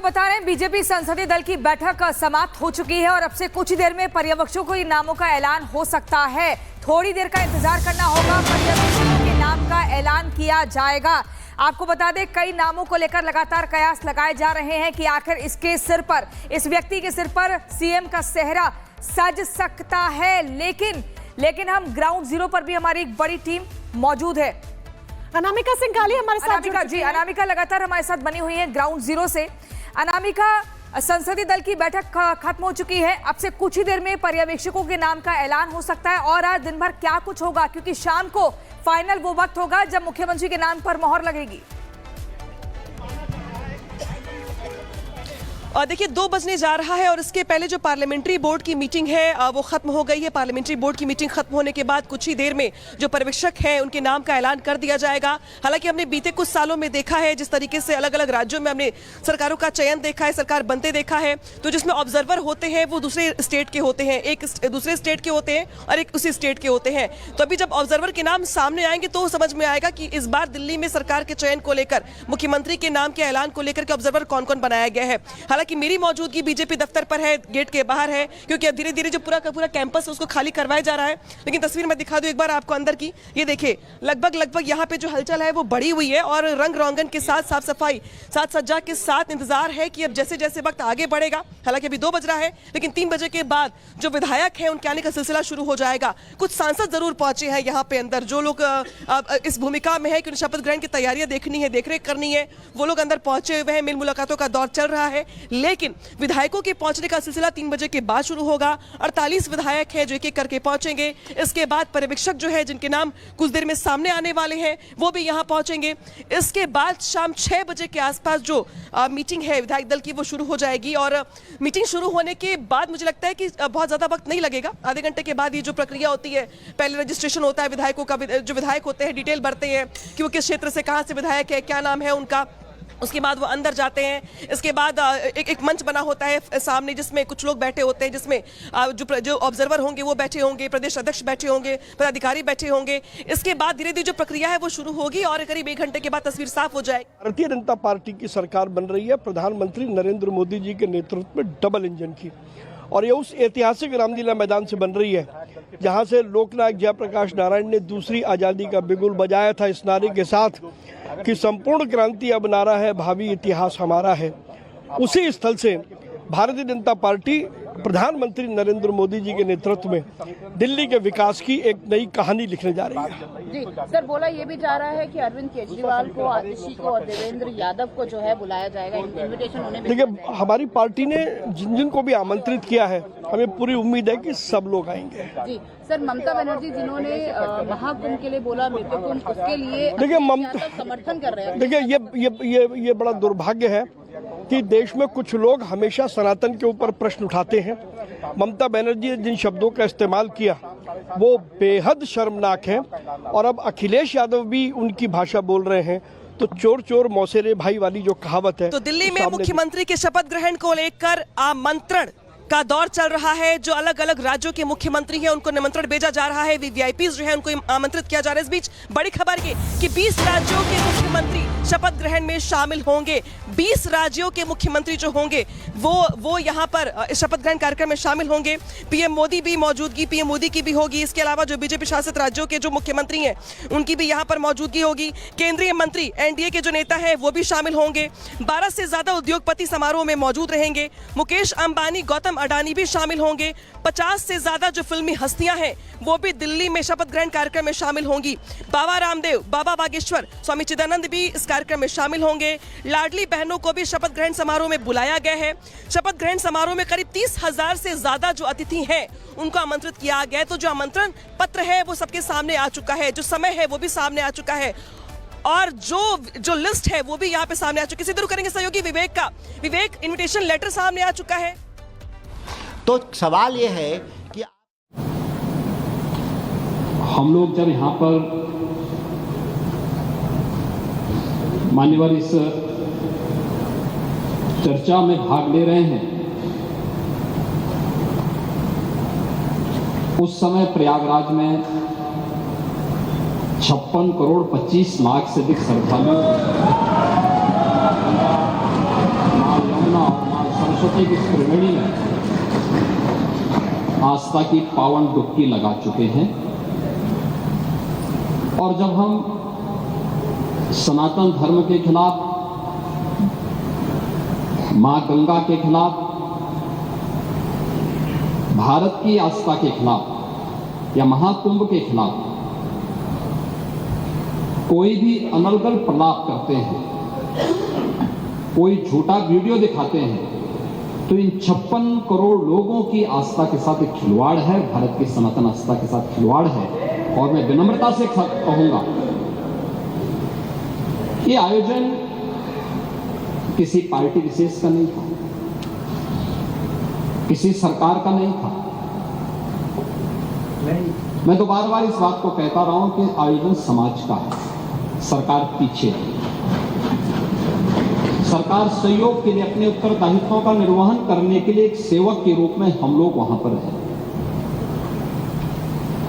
बता रहे हैं बीजेपी संसदीय दल की बैठक समाप्त हो चुकी है और अब से कुछ ही देर में पर्यवेक्षकों के नामों का ऐलान हो सकता है। थोड़ी देर का इंतजार करना होगा, पर्यवेक्षकों के नाम का ऐलान किया जाएगा। आपको बता दें कई नामों को लेकर लगातार कयास लगाए जा रहे हैं कि आखिर इसके सिर पर, इस व्यक्ति के सिर पर सीएम का सेहरा सज सकता है। लेकिन हम ग्राउंड जीरो पर भी हमारी एक बड़ी टीम मौजूद है। अनामिका सिंघाली हमारे साथ। अनामिका लगातार हमारे साथ बनी हुई है ग्राउंड जीरो से। अनामिका, संसदीय दल की बैठक खत्म हो चुकी है, अब से कुछ ही देर में पर्यवेक्षकों के नाम का ऐलान हो सकता है। और आज दिन भर क्या कुछ होगा, क्योंकि शाम को फाइनल वो वक्त होगा जब मुख्यमंत्री के नाम पर मोहर लगेगी। और देखिए 2 बजने जा रहा है और इसके पहले जो पार्लियामेंट्री बोर्ड की मीटिंग है वो खत्म हो गई है। पार्लियामेंट्री बोर्ड की मीटिंग खत्म होने के बाद कुछ ही देर में जो पर्यवेक्षक हैं उनके नाम का ऐलान कर दिया जाएगा। हालांकि हमने बीते कुछ सालों में देखा है जिस तरीके से अलग अलग राज्यों में हमने सरकारों का चयन देखा है, सरकार बनते देखा है, तो जिसमें ऑब्जर्वर होते हैं वो दूसरे स्टेट के होते हैं, एक दूसरे स्टेट के होते हैं और एक उसी स्टेट के होते हैं। तो अभी जब ऑब्जर्वर के नाम सामने आएंगे तो समझ में आएगा कि इस बार दिल्ली में सरकार के चयन को लेकर, मुख्यमंत्री के नाम के ऐलान को लेकर के ऑब्जर्वर कौन कौन बनाया गया है। हालांकि मेरी मौजूदगी बीजेपी दफ्तर पर है, गेट के बाहर है, क्योंकि अब धीरे धीरे जो पूरा का पूरा कैंपस है उसको खाली करवाया जा रहा है। लेकिन तस्वीर में दिखा दूं एक बार आपको अंदर की, ये देखिए लगभग यहाँ पे जो हलचल है वो बढ़ी हुई है और रंग रोगन के साथ, साफ सफाई, साथ सज्जा के साथ इंतजार है कि अब जैसे जैसे वक्त आगे बढ़ेगा। हालांकि अभी 2 बज रहा है, लेकिन 3 बजे के बाद जो विधायक हैं उनके आने का सिलसिला शुरू हो जाएगा। कुछ सांसद जरूर पहुंचे हैं यहाँ पे अंदर, जो लोग इस भूमिका में है कि शपथ ग्रहण की तैयारियां देखनी है, देखरेख करनी है, वो लोग अंदर पहुंचे हुए हैं। मिल मुलाकातों का दौर चल रहा है, लेकिन विधायकों के पहुंचने का सिलसिला 3 बजे के बाद शुरू होगा। 48 विधायक हैं जो एक एक करके पहुंचेंगे। इसके बाद पर्यवेक्षक जो है जिनके नाम कुछ देर में सामने आने वाले हैं वो भी यहां पहुंचेंगे। इसके बाद शाम 6 बजे के आसपास जो मीटिंग है विधायक दल की वो शुरू हो जाएगी और मीटिंग शुरू होने के बाद मुझे लगता है कि बहुत ज्यादा वक्त नहीं लगेगा। आधे घंटे के बाद ये जो प्रक्रिया होती है, पहले रजिस्ट्रेशन होता है विधायकों का, जो विधायक होते हैं डिटेल भरते हैं कि वो किस क्षेत्र से, कहां से विधायक है, क्या नाम है उनका। उसके बाद वो अंदर जाते हैं। इसके बाद एक मंच बना होता है सामने जिसमें कुछ लोग बैठे होते हैं, जिसमें जो ऑब्जर्वर होंगे वो बैठे होंगे, प्रदेश अध्यक्ष बैठे होंगे, पदाधिकारी बैठे होंगे। इसके बाद धीरे धीरे जो प्रक्रिया है वो शुरू होगी और करीब 1 घंटे के बाद तस्वीर साफ हो जाएगी। भारतीय जनता पार्टी की सरकार बन रही है, प्रधानमंत्री नरेंद्र मोदी जी के नेतृत्व में डबल इंजन की, और ये उस ऐतिहासिक रामलीला मैदान से बन रही है जहां से लोकनायक जयप्रकाश नारायण ने दूसरी आज़ादी का बिगुल बजाया था इस नारे के साथ कि संपूर्ण क्रांति अब नारा है, भावी इतिहास हमारा है। उसी स्थल से भारतीय जनता पार्टी प्रधानमंत्री नरेंद्र मोदी जी के नेतृत्व में दिल्ली के विकास की एक नई कहानी लिखने जा रही है। जी सर, बोला ये भी जा रहा है कि अरविंद केजरीवाल को, आतिशी को और देवेंद्र यादव को जो है बुलाया जाएगा, इनविटेशन उन्हें। देखिए, हमारी पार्टी ने जिन जिन को भी आमंत्रित किया है, हमें पूरी उम्मीद है कि सब लोग आएंगे। जी सर, ममता बनर्जी जिन्होंने महाकुंभ के लिए बोला, मृत्यु कुंभ, उसके लिए देखिए ममता समर्थन कर रहे हैं। देखिए ये बड़ा दुर्भाग्य है कि देश में कुछ लोग हमेशा सनातन के ऊपर प्रश्न उठाते हैं। ममता बनर्जी ने जिन शब्दों का इस्तेमाल किया वो बेहद शर्मनाक है, और अब अखिलेश यादव भी उनकी भाषा बोल रहे हैं। तो चोर चोर मौसेरे भाई वाली जो कहावत है, तो दिल्ली में मुख्यमंत्री के शपथ ग्रहण को लेकर आमंत्रण का दौर चल रहा है। जो अलग अलग राज्यों के मुख्यमंत्री हैं उनको निमंत्रण भेजा जा रहा है, वीवीआईपी जो है उनको आमंत्रित किया जा रहा है। इस बीच बड़ी खबर ये कि 20 राज्यों के मुख्यमंत्री शपथ ग्रहण में शामिल होंगे। 20 राज्यों के मुख्यमंत्री जो होंगे वो यहाँ पर शपथ ग्रहण कार्यक्रम में शामिल होंगे। पीएम मोदी की भी होगी। इसके अलावा जो बीजेपी शासित राज्यों के जो मुख्यमंत्री हैं उनकी भी यहाँ पर मौजूदगी होगी। केंद्रीय मंत्री, एनडीए के जो नेता हैं वो भी शामिल होंगे। 12 से ज्यादा उद्योगपति समारोह में मौजूद रहेंगे। मुकेश अंबानी, गौतम अडानी भी शामिल होंगे। 50 से ज्यादा जो फिल्मी हस्तियां हैं वो भी दिल्ली में शपथ ग्रहण कार्यक्रम में शामिल होंगी। बाबा रामदेव, बाबा बागेश्वर, स्वामी चिदानंद भी इस कार्यक्रम में शामिल होंगे। लाडली बहनों को भी शपथ ग्रहण समारोह में बुलाया गया है। शपथ ग्रहण समारोह में करीब 30,000 से ज्यादा जो अतिथि हैं उनको आमंत्रित किया गया है। तो जो आमंत्रण पत्र है वो सबके सामने आ चुका है, जो समय है वो भी सामने आ चुका है, और जो लिस्ट है वो भी यहाँ पे सामने आ चुकी है। सीधे करेंगे सहयोगी विवेक का। विवेक, इन्विटेशन लेटर सामने आ चुका है। तो सवाल ये है कि हम लोग जब यहाँ पर मान्यवर इस चर्चा में भाग ले रहे हैं, उस समय प्रयागराज में 56 करोड़ 25 लाख से अधिक श्रद्धालु मां यमुना सरस्वती की त्रिवेणी में आस्था की पावन डुबकी लगा चुके हैं। और जब हम सनातन धर्म के खिलाफ, मां गंगा के खिलाफ, भारत की आस्था के खिलाफ या महाकुंभ के खिलाफ कोई भी अनर्गल प्रलाप करते हैं, कोई झूठा वीडियो दिखाते हैं, तो इन 56 करोड़ लोगों की आस्था के साथ एक खिलवाड़ है, भारत की सनातन आस्था के साथ खिलवाड़ है। और मैं विनम्रता से कहूंगा, ये आयोजन किसी पार्टी विशेष का नहीं था, किसी सरकार का नहीं था। मैं तो बार बार इस बात को कहता रहा हूं कि आयोजन समाज का है, सरकार पीछे है। सरकार सहयोग के लिए, अपने उत्तरदायित्वों का निर्वहन करने के लिए एक सेवक के रूप में हम लोग वहां पर हैं,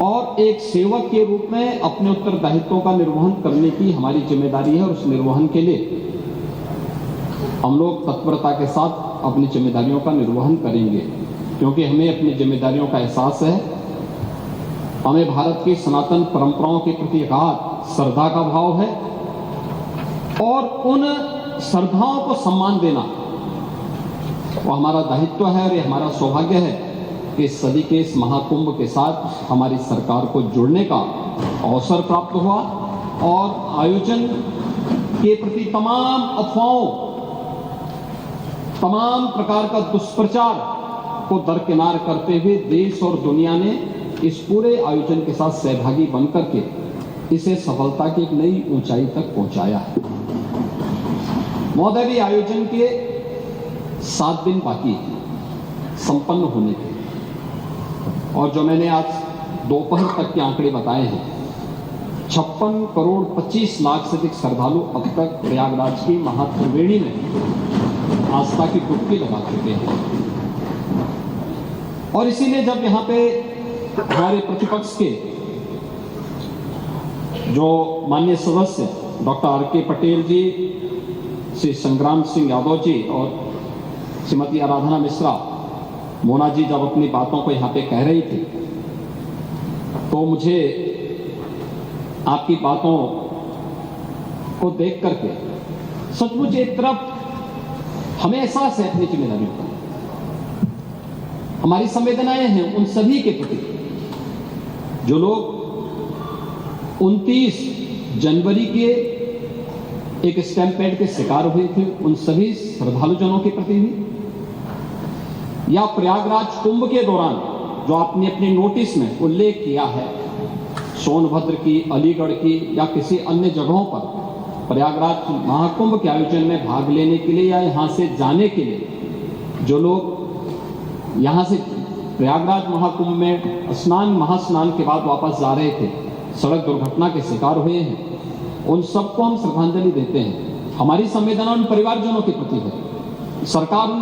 और एक सेवक के रूप में अपने उत्तरदायित्वों का निर्वहन करने की हमारी जिम्मेदारी है। और उस निर्वहन के लिए हम लोग तत्परता के साथ अपनी जिम्मेदारियों का निर्वहन करेंगे, क्योंकि हमें अपनी जिम्मेदारियों का एहसास है। हमें भारत की सनातन परंपराओं के प्रति अगाध श्रद्धा का भाव है, और उन श्रद्धाओं को सम्मान देना वो हमारा दायित्व है। और ये हमारा सौभाग्य है कि इस सदी के इस महाकुंभ के साथ हमारी सरकार को जुड़ने का अवसर प्राप्त हुआ, और आयोजन के प्रति तमाम अफवाहों, तमाम प्रकार का दुष्प्रचार को दरकिनार करते हुए देश और दुनिया ने इस पूरे आयोजन के साथ सहभागी बनकर के इसे सफलता की एक नई ऊंचाई तक पहुंचाया है। महोदय, आयोजन के 7 दिन बाकी हैं संपन्न होने के, और जो मैंने आज दोपहर तक के आंकड़े बताए हैं, 56 करोड़ 25 लाख से अधिक श्रद्धालु अब तक प्रयागराज की महात्रिवेणी में आस्था की डुबकी लगा चुके हैं। और इसीलिए जब यहाँ पे हमारे प्रतिपक्ष के जो माननीय सदस्य डॉक्टर R.K. पटेल जी, श्री संग्राम सिंह यादव जी और श्रीमती आराधना मिश्रा, मोना जी जब अपनी बातों को यहाँ पे कह रही थी, तो मुझे आपकी बातों को देख करके सचमुच एक तरफ हमें एहसास है अपनी जिम्मेदारियों का, हमारी संवेदनाएं हैं उन सभी के प्रति जो लोग 29 जनवरी के एक स्टैम्पेड के शिकार हुए थे, उन सभी श्रद्धालुजनों के प्रति भी, या प्रयागराज कुंभ के दौरान जो आपने अपने नोटिस में उल्लेख किया है, सोनभद्र की, अलीगढ़ की या किसी अन्य जगहों पर प्रयागराज महाकुंभ के आयोजन में भाग लेने के लिए या यहां से जाने के लिए जो लोग यहां से प्रयागराज महाकुंभ में महास्नान के बाद वापस जा रहे थे, सड़क दुर्घटना के शिकार हुए हैं, उन सबको हम श्रद्धांजलि देते हैं। हमारी संवेदना उन परिवारजनों के प्रति है। सरकार उन